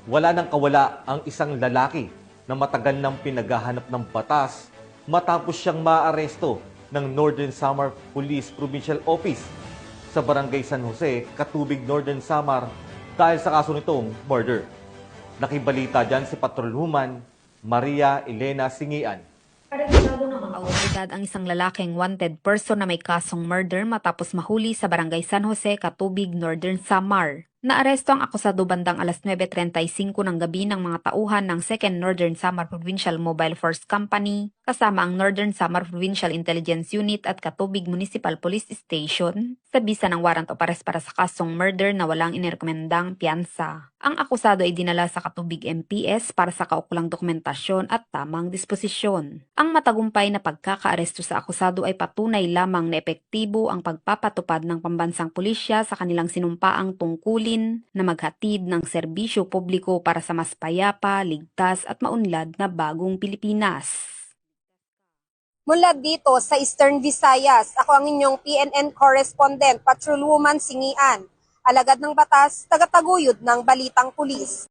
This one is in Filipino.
Wala nang kawala ang isang lalaki na matagal nang pinaghahanap ng batas matapos siyang maaresto ng Northern Samar Police Provincial Office sa Barangay San Jose, Katubig, Northern Samar dahil sa kaso nitong murder. Nakibalita dyan si Patrolwoman Maria Elena Singian. Autoridad ang isang lalaking wanted person na may kasong murder matapos mahuli sa Barangay San Jose, Katubig, Northern Samar. Naaresto ang akusado bandang alas 9:35 ng gabi ng mga tauhan ng 2nd Northern Samar Provincial Mobile Force Company kasama ang Northern Samar Provincial Intelligence Unit at Katubig Municipal Police Station sa bisa ng warrant of arrest para sa kasong murder na walang inirekomendang piyansa. Ang akusado ay dinala sa Katubig MPS para sa kaukulang dokumentasyon at tamang disposisyon. Ang matagumpay na pagkakaaresto sa akusado ay patunay lamang na epektibo ang pagpapatupad ng pambansang pulisya sa kanilang sinumpaang tungkulin na maghatid ng serbisyo publiko para sa mas payapa, ligtas at maunlad na bagong Pilipinas. Mula dito sa Eastern Visayas, ako ang inyong PNN correspondent, Patrolwoman Singian, alagad ng batas, tagataguyod ng Balitang Pulis.